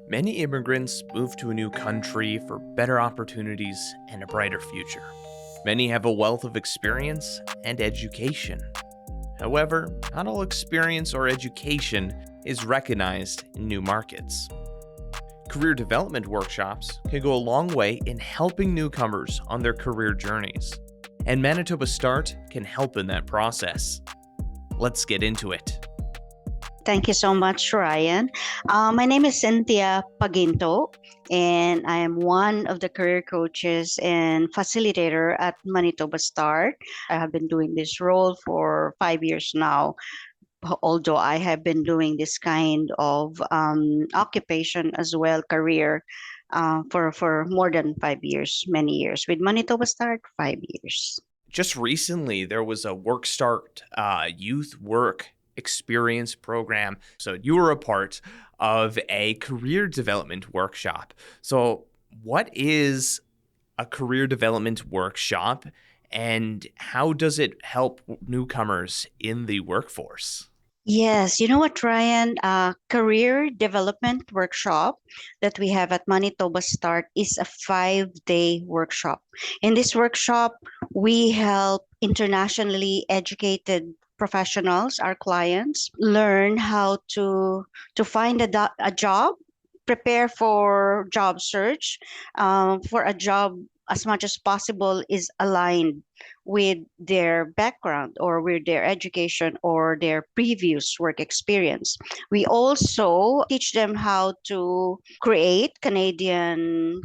Many immigrants move to a new country for better opportunities and a brighter future. Many have a wealth of experience and education. However, not all experience or education is recognized in new markets. Career development workshops can go a long way in helping newcomers on their career journeys, and Manitoba Start can help in that process. Let's get into it. Thank you so much, Ryan. My name is Cynthia Paginto, and I am one of the career coaches and facilitator at Manitoba Start. I have been doing this role for 5 years now, although I have been doing this kind of occupation as well, career, for more than 5 years, many years. With Manitoba Start, 5 years. Just recently, there was a Work Start youth work experience program. So you were a part of a career development workshop. So, what is a career development workshop and how does it help newcomers in the workforce? Yes, you know what, Ryan? Career development workshop that we have at Manitoba Start is a 5-day workshop. In this workshop, we help internationally educated professionals, our clients, learn how to find a job, prepare for job search, for a job as much as possible is aligned with their background or with their education or their previous work experience. We also teach them how to create Canadian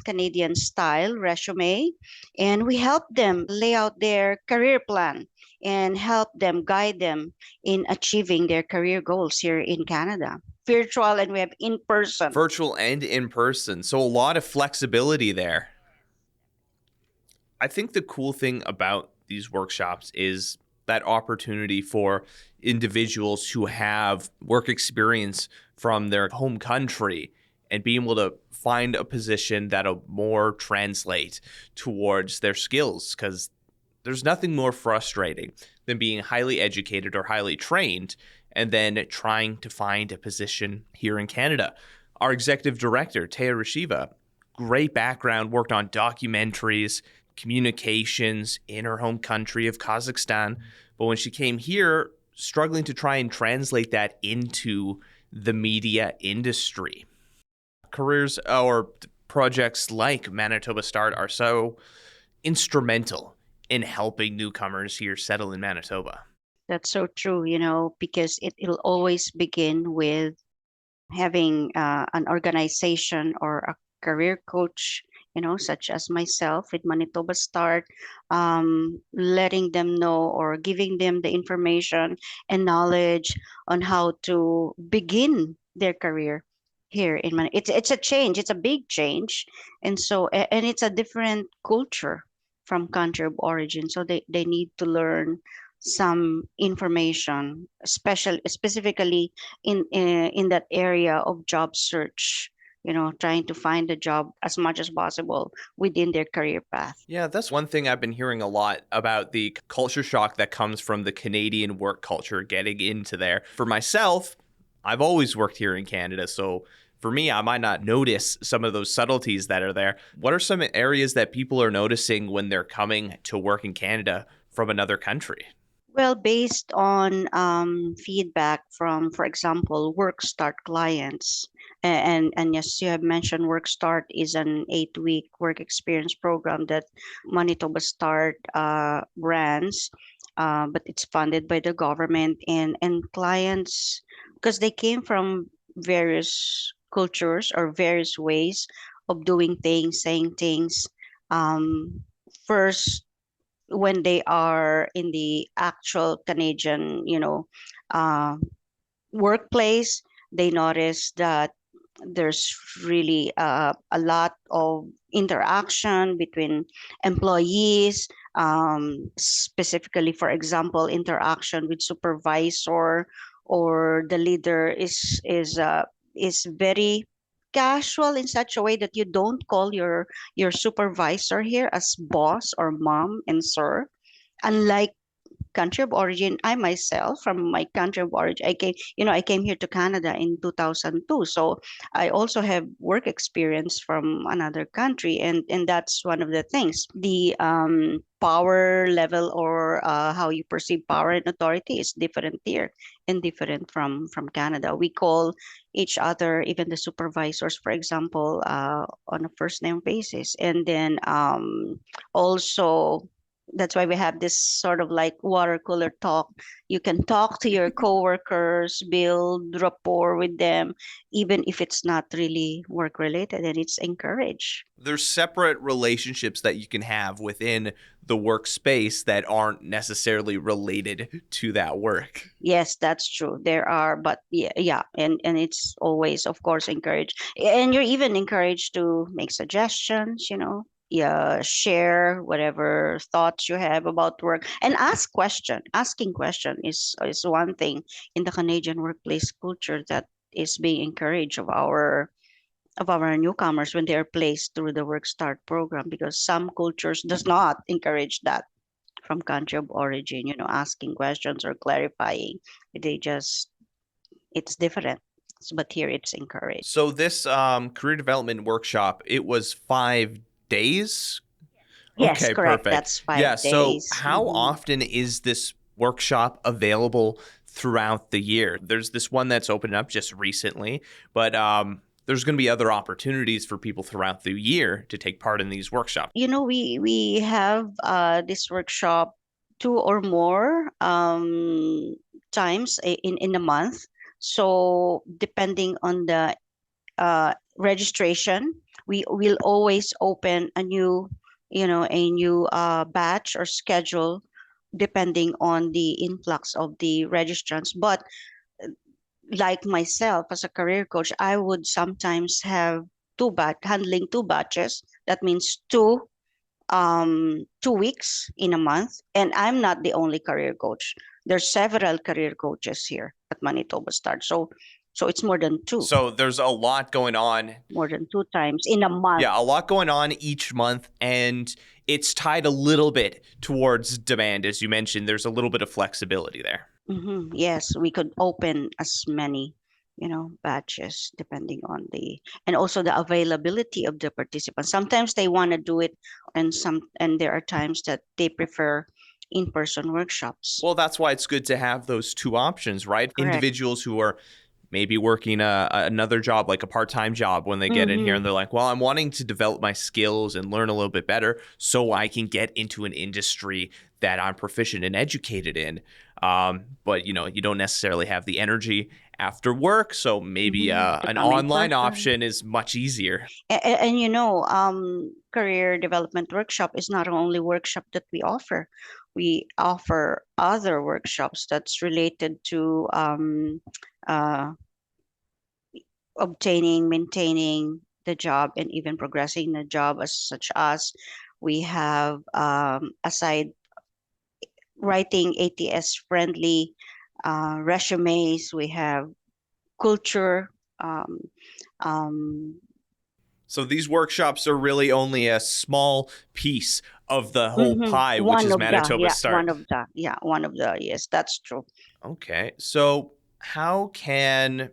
style resume, and we help them lay out their career plan and help them guide them in achieving their career goals here in Canada. Virtual, and we have in person. Virtual and in person. So, a lot of flexibility there. I think the cool thing about these workshops is that opportunity for individuals who have work experience from their home country and being able to find a position that'll more translate towards their skills, because there's nothing more frustrating than being highly educated or highly trained and then trying to find a position here in Canada. Our executive director, Taya Rashiva, great background, worked on documentaries, communications in her home country of Kazakhstan. But when she came here, struggling to try and translate that into the media industry. Careers or projects like Manitoba Start are so instrumental in helping newcomers here settle in Manitoba. That's so true, because it'll always begin with having an organization or a career coach, such as myself with Manitoba Start, letting them know or giving them the information and knowledge on how to begin their career here in It's a change. It's a big change, and and it's a different culture from country of origin. So they need to learn some information, specifically in that area of job search, trying to find a job as much as possible within their career path. Yeah, that's one thing I've been hearing a lot about, the culture shock that comes from the Canadian work culture getting into there. For myself, I've always worked here in Canada, so for me, I might not notice some of those subtleties that are there. What are some areas that people are noticing when they're coming to work in Canada from another country? Well, based on feedback from, for example, Work Start clients, and yes, you have mentioned Work Start is an 8-week work experience program that Manitoba Start runs, but it's funded by the government, and clients, because they came from various cultures or various ways of doing things, saying things. First, when they are in the actual Canadian, uh, workplace, they notice that there's really a lot of interaction between employees, specifically, for example, interaction with supervisor or the leader is very casual in such a way that you don't call your supervisor here as boss or mom and sir, unlike country of origin. I myself, from my country of origin, I came here to Canada in 2002. So I also have work experience from another country, and that's one of the things. The power level, or how you perceive power and authority, is different here and different from Canada. We call each other, even the supervisors, for example, on a first name basis, and then also that's why we have this sort of like water cooler talk. You can talk to your coworkers, build rapport with them, even if it's not really work related, and it's encouraged. There's separate relationships that you can have within the workspace that aren't necessarily related to that work. Yes, that's true. There are, but yeah, and it's always, of course, encouraged. And you're even encouraged to make suggestions, yeah, share whatever thoughts you have about work, and ask question. Asking question is one thing in the Canadian workplace culture that is being encouraged of our newcomers when they are placed through the Work Start program, because some cultures does not encourage that from country of origin, asking questions or clarifying. They just, it's different. But here it's encouraged. So this career development workshop, it was 5 days. Yes, Okay, correct. perfect. That's Yeah. five So days. how often is this workshop available throughout the year? There's this one that's opened up just recently, but there's going to be other opportunities for people throughout the year to take part in these workshops. We have this workshop two or more times in a month. So depending on the registration, we will always open a new batch or schedule depending on the influx of the registrants. But like myself as a career coach, I would sometimes have handling two batches. That means 2 weeks in a month, and I'm not the only career coach. There's several career coaches here at Manitoba Start, so it's So there's a lot going on. more than two times in a month. Yeah, a lot going on each month, and it's tied a little bit towards demand. As you mentioned, there's a little bit of flexibility there. Yes, we could open as many, batches depending on and also the availability of the participants. Sometimes they want to do it, and there are times that they prefer in-person workshops. Well, that's why it's good to have those two options, right? Correct. Individuals who are maybe working another job, like a part-time job, when they get in here Mm-hmm. and they're like, well, I'm wanting to develop my skills and learn a little bit better so I can get into an industry that I'm proficient and educated in. But, you don't necessarily have the energy after work. So maybe To an come in online person. option is much easier. And career development workshop is not only workshop that we offer. We offer other workshops that's related to uh, obtaining, maintaining the job, and even progressing the job, as such as we have aside writing ATS friendly resumes, we have culture. Um, um, So these workshops are really only a small piece of the whole pie, which is Manitoba Start. One of the, yes, that's true. Okay. So, how can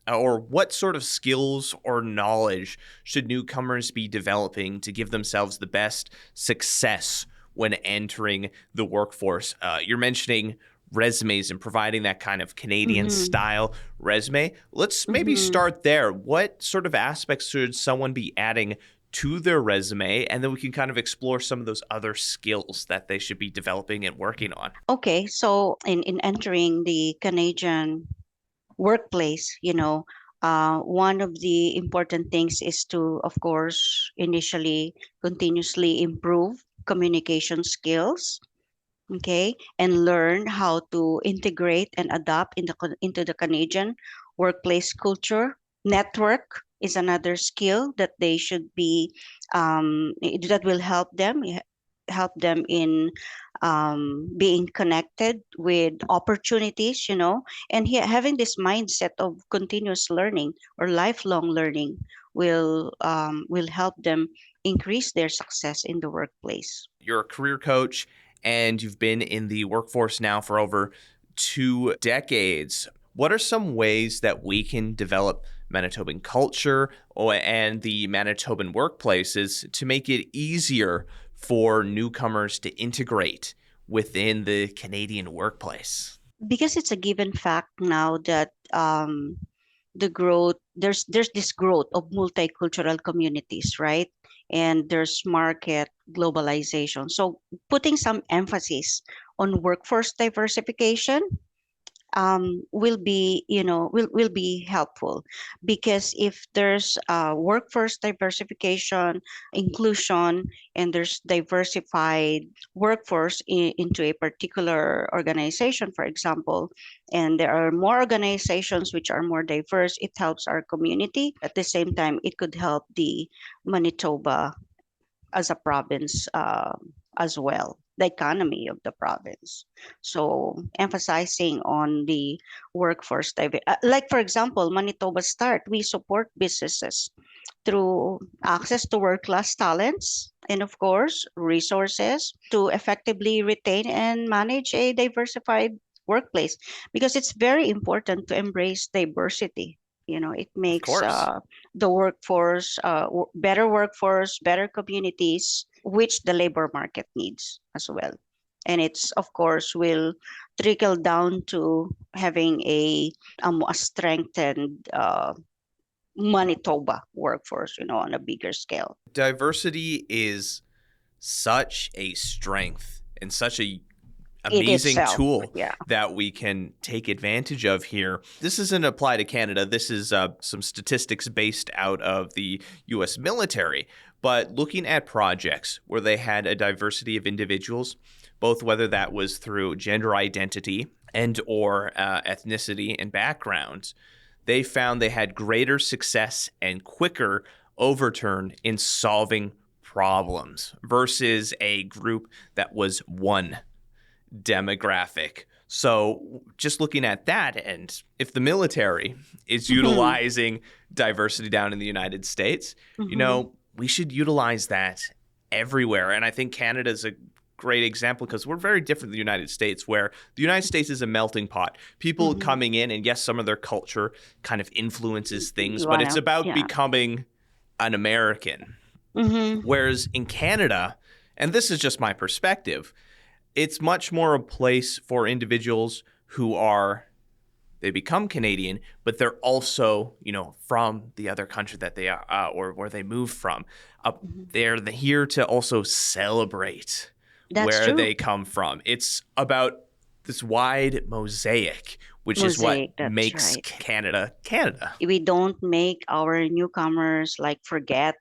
or what sort of skills or knowledge should newcomers be developing to give themselves the best success when entering the workforce? You're mentioning resumes and providing that kind of Canadian Mm-hmm. style resume. Let's maybe Mm-hmm. start there. What sort of aspects should someone be adding to their resume? And then we can kind of explore some of those other skills that they should be developing and working on. Okay, so in entering the Canadian workplace, one of the important things is to, of course, initially continuously improve communication skills, okay, and learn how to integrate and adapt into the Canadian workplace culture. Network is another skill that they should be that will help them in being connected with opportunities, and having this mindset of continuous learning or lifelong learning will help them increase their success in the workplace. You're a career coach and you've been in the workforce now for over 2 decades. What are some ways that we can develop Manitoban culture and the Manitoban workplaces to make it easier for newcomers to integrate within the Canadian workplace? Because it's a given fact now that the growth there's this growth of multicultural communities, right? And there's market globalization. So putting some emphasis on workforce diversification will be will be helpful, because if there's workforce diversification, inclusion, and there's diversified workforce into a particular organization, for example, and there are more organizations which are more diverse, it helps our community. At the same time, it could help the Manitoba as a province, as well, the economy of the province. So emphasizing on the workforce, like for example, Manitoba Start, we support businesses through access to world-class talents and of course resources to effectively retain and manage a diversified workplace, because it's very important to embrace diversity. It Of makes course. the workforce, better workforce, better communities, which the labor market needs as well. And it's of course will trickle down to having a strengthened Manitoba workforce, on a bigger scale. Diversity is such a strength and such a It amazing itself, tool yeah. that we can take advantage of here. This doesn't apply to Canada. This is some statistics based out of the U.S. military. But looking at projects where they had a diversity of individuals, both whether that was through gender identity and or ethnicity and background, they found they had greater success and quicker overturn in solving problems versus a group that was one demographic. So just looking at that, and if the military is Hmm. utilizing diversity down in the United States, Hmm. we should utilize that everywhere. And I think Canada is a great example because we're very different than the United States, where the United States is a melting pot. People Hmm. coming in, and yes, some of their culture kind of influences things, You but it's wanna, about yeah. becoming an American. Hmm. Whereas in Canada, and this is just my perspective, it's much more a place for individuals who they become Canadian, but they're also, from the other country that they are, or where they moved from. They're here to also celebrate That's where true. they come from. It's about this wide mosaic, which is what Mosaic, that's makes right. Canada Canada. We don't make our newcomers like forget,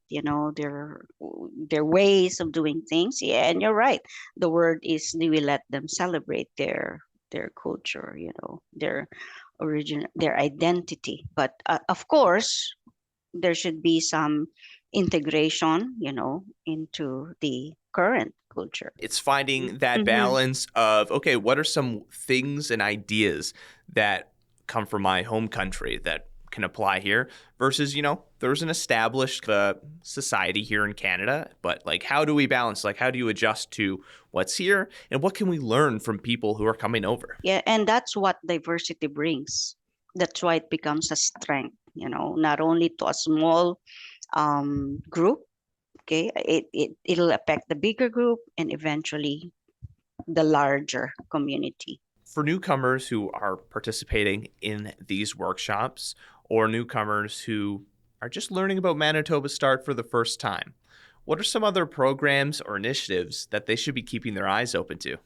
their ways of doing things. Yeah, and you're right. The word is, we let them celebrate their culture, their their identity. But of course, there should be some integration, into the current culture. It's finding that Mm-hmm. balance of, okay, what are some things and ideas that come from my home country that can apply here versus, there's an established society here in Canada, but like, how do we balance? Like, how do you adjust to what's here and what can we learn from people who are coming over? Yeah, and that's what diversity brings. That's why it becomes a strength, not only to a small group. Okay, it'll affect the bigger group and eventually the larger community. For newcomers who are participating in these workshops or newcomers who are just learning about Manitoba Start for the first time, what are some other programs or initiatives that they should be keeping their eyes open to?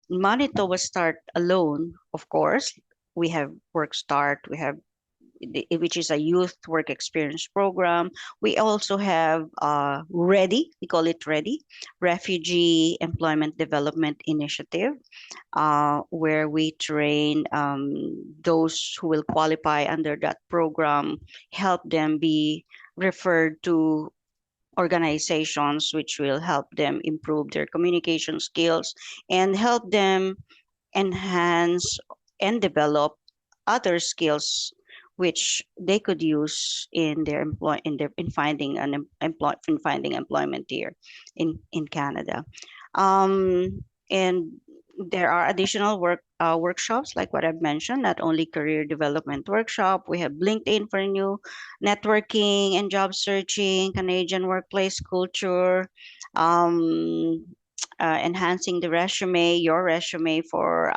Manitoba Start alone, of course, we have Work Start, we have which is a youth work experience program. We also have Ready, we call it Ready, Refugee Employment Development Initiative, where we train those who will qualify under that program, help them be referred to organizations which will help them improve their communication skills and help them enhance and develop other skills which they could use in their in finding in finding employment here in Canada. And there are additional workshops like what I've mentioned, not only career development workshop. We have LinkedIn for new networking and job searching, Canadian workplace culture, um, enhancing the resume, your resume for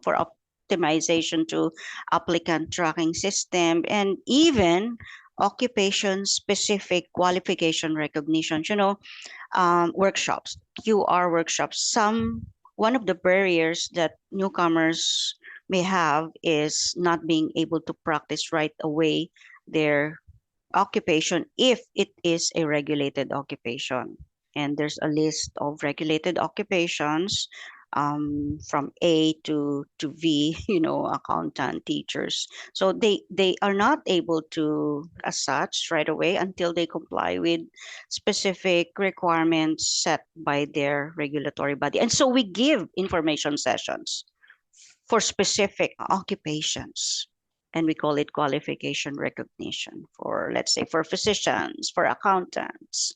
optimization to applicant tracking system, and even occupation specific qualification recognition. Workshops, QR workshops. One of the barriers that newcomers may have is not being able to practice right away their occupation if it is a regulated occupation. And there's a list of regulated occupations, from A to V, accountant, teachers. So they are not able to, as such, right away until they comply with specific requirements set by their regulatory body. And so we give information sessions for specific occupations, and we call it qualification recognition for, let's say, for physicians, for accountants,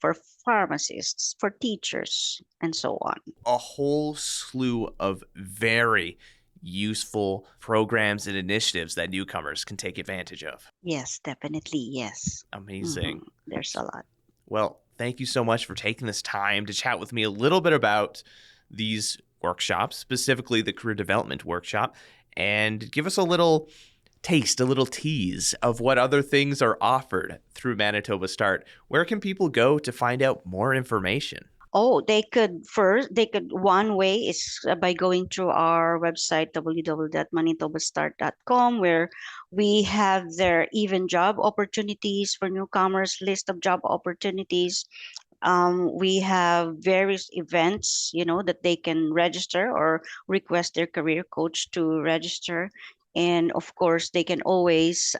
for pharmacists, for teachers, and so on. A whole slew of very useful programs and initiatives that newcomers can take advantage of. Yes, definitely. Yes. Amazing. There's a lot. Well, thank you so much for taking this time to chat with me a little bit about these workshops, specifically the career development workshop, and give us a little taste, a little tease of what other things are offered through Manitoba Start. Where can people go to find out more information? Oh, one way is by going through our website, www.manitobastart.com, where we have their even job opportunities for newcomers, list of job opportunities. We have various events, that they can register or request their career coach to register. And of course, they can always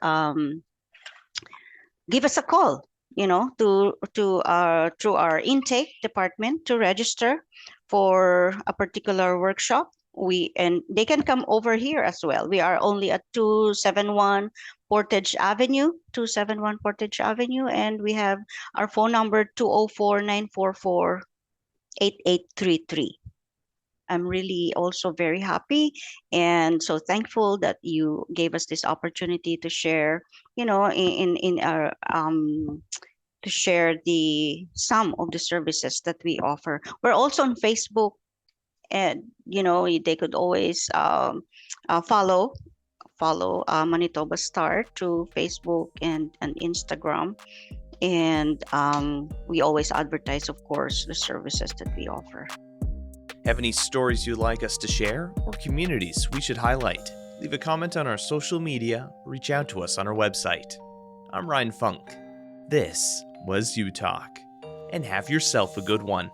give us a call, through our intake department to register for a particular workshop. And they can come over here as well. We are only at 271 Portage Avenue, and we have our phone number 204-944-8833. I'm really also very happy and so thankful that you gave us this opportunity to share, in our to share the some of the services that we offer. We're also on Facebook, and they could always follow Manitoba Start to Facebook and Instagram, and we always advertise, of course, the services that we offer. Have any stories you'd like us to share or communities we should highlight? Leave a comment on our social media, reach out to us on our website. I'm Ryan Funk. This was You Talk, and have yourself a good one.